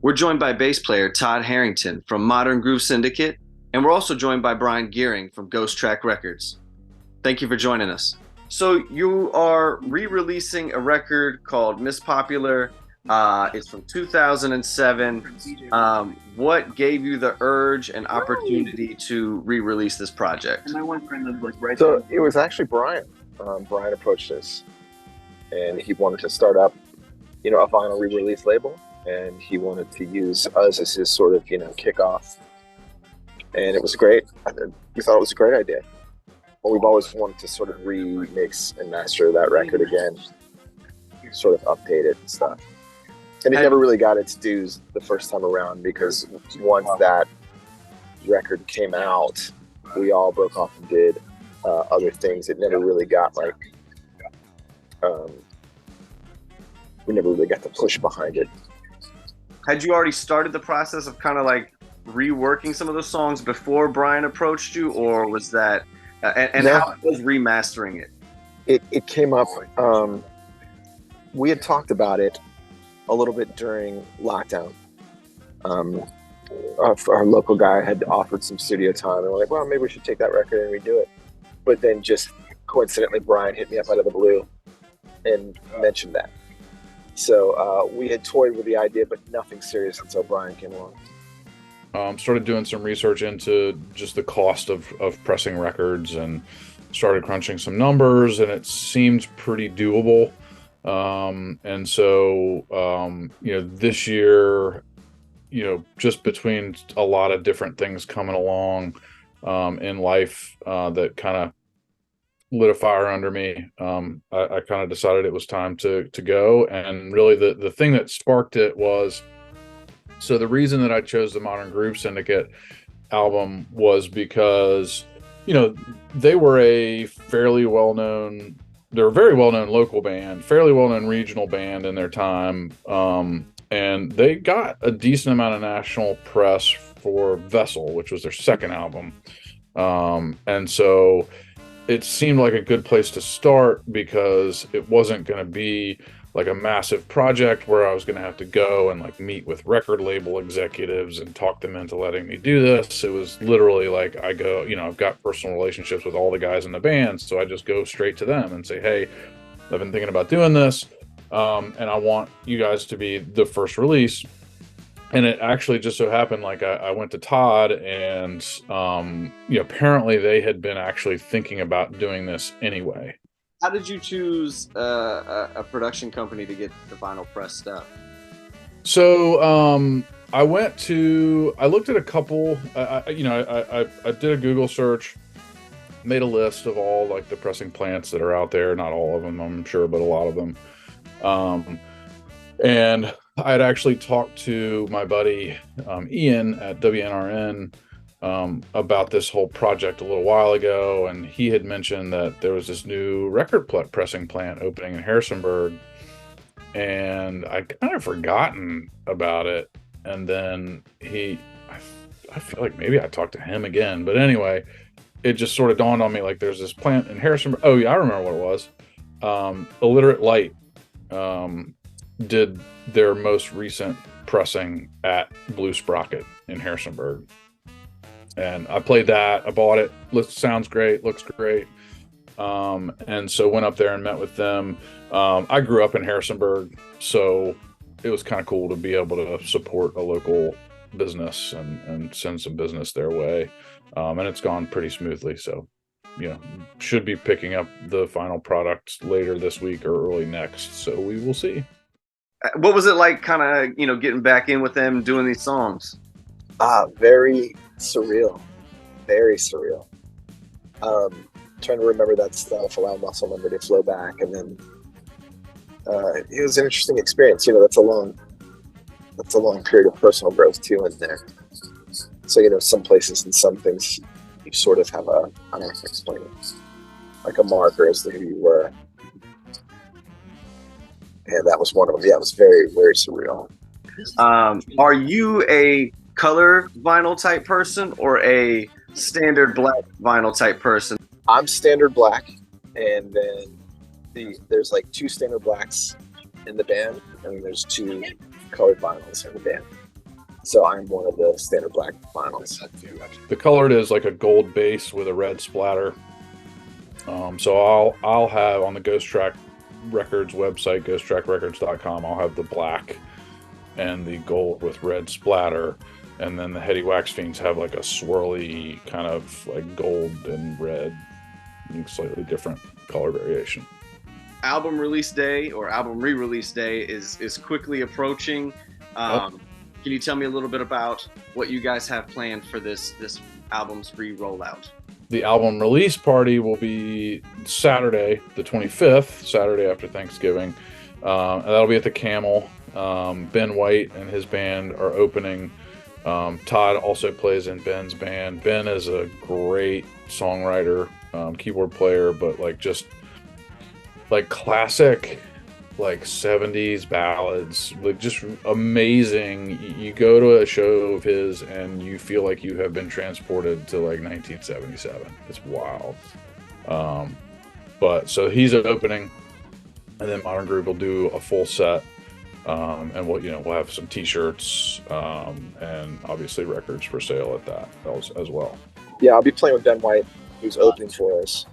We're joined by bass player Todd Harrington from Modern Groove Syndicate, and we're also joined by Brian Gearing from Ghost Track Records. Thank you for joining us. So you are re-releasing a record called Miss Popular. It's from 2007. What gave you the urge and opportunity to re-release this project? So it was actually Brian. Brian approached us, and he wanted to start up, a vinyl re-release label, and he wanted to use us as his sort of, kickoff. And it was great. We thought it was a great idea. Well, we've always wanted to sort of remix and master that record again, sort of update it and stuff. And it never really got its dues the first time around, because once that record came out, we all broke off and did other things. It never really got we never really got the push behind it. Had you already started the process of kind of like reworking some of those songs before Brian approached you, or was that, No. how was remastering it? It came up, we had talked about it a little bit during lockdown. Our local guy had offered some studio time, and we're like, well, maybe we should take that record and redo it. But then just coincidentally, Brian hit me up out of the blue and mentioned that. So we had toyed with the idea, but nothing serious until Brian came along. Started doing some research into just the cost of pressing records, and started crunching some numbers, and it seemed pretty doable. And so, this year, just between a lot of different things coming along in life that kind of lit a fire under me, I kind of decided it was time to go. And really the thing that sparked it was, so the reason that I chose the Modern Groove Syndicate album was because, they were a fairly well-known, they're a very well-known local band, fairly well-known regional band in their time. And they got a decent amount of national press for Vessel, which was their second album. And so it seemed like a good place to start, because it wasn't going to be like a massive project where I was going to have to go and like meet with record label executives and talk them into letting me do this. It was literally like, I go, I've got personal relationships with all the guys in the band, so I just go straight to them and say, hey, I've been thinking about doing this, and I want you guys to be the first release. And it actually just so happened, like I went to Todd, and apparently they had been actually thinking about doing this anyway. How did you choose a production company to get the vinyl press stuff? So I looked at a couple. I did a Google search, made a list of all like the pressing plants that are out there. Not all of them, I'm sure, but a lot of them. And I had actually talked to my buddy Ian at WNRN about this whole project a little while ago, and he had mentioned that there was this new record pressing plant opening in Harrisonburg, and I'd kind of forgotten about it. And then I feel like maybe I talked to him again, but anyway, it just sort of dawned on me, like, there's this plant in Harrisonburg. Oh yeah, I remember what it was. Eliturite did their most recent pressing at Blue Sprocket in Harrisonburg, and I played that. I bought it. Sounds great, looks great. And so went up there and met with them. I grew up in Harrisonburg, so it was kind of cool to be able to support a local business and send some business their way. And it's gone pretty smoothly. So, should be picking up the final product later this week or early next. So we will see. What was it like, kind of, getting back in with them, doing these songs? Very surreal. Very surreal. Trying to remember that stuff, allow muscle memory to flow back, and then it was an interesting experience. That's a long period of personal growth too in there. So some places and some things you sort of have I don't know how to explain it, like a marker as to who you were. And that was one of them. Yeah, it was very, very surreal. Are you a color vinyl type person or a standard black vinyl type person? I'm standard black, and then there's like two standard blacks in the band, and there's two colored vinyls in the band. So I'm one of the standard black vinyls. The colored is like a gold base with a red splatter. So I'll have on the Ghost Track Records website, ghosttrackrecords.com, I'll have the black and the gold with red splatter, and then the Heady Wax Fiends have like a swirly kind of like gold and red, slightly different color variation. Album release day or album re-release day is quickly approaching. Can you tell me a little bit about what you guys have planned for this album's re-rollout? The album release party will be Saturday, the 25th, Saturday after Thanksgiving. And that'll be at the Camel. Ben White and his band are opening. Todd also plays in Ben's band. Ben is a great songwriter, keyboard player, but like just like classic, like 70s ballads, like just amazing. You go to a show of his and you feel like you have been transported to like 1977. It's wild. But so he's opening, and then Modern Groove will do a full set, and we'll have some t-shirts, and obviously records for sale at that as well. Yeah, I'll be playing with Ben White, who's opening for us.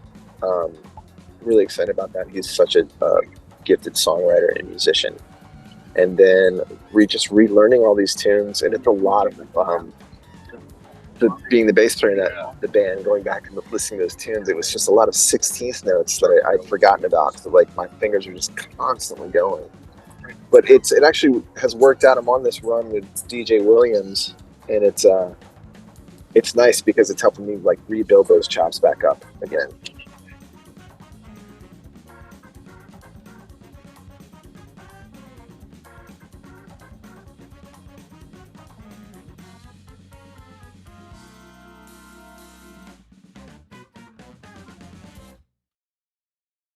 Really excited about that. He's such a gifted songwriter and musician. And then just relearning all these tunes, and it's a lot of being the bass player in the band, going back and listening to those tunes. It was just a lot of 16th notes that I'd forgotten about. So like my fingers are just constantly going. But it actually has worked out. I'm on this run with DJ Williams, and it's nice because it's helping me like rebuild those chops back up again.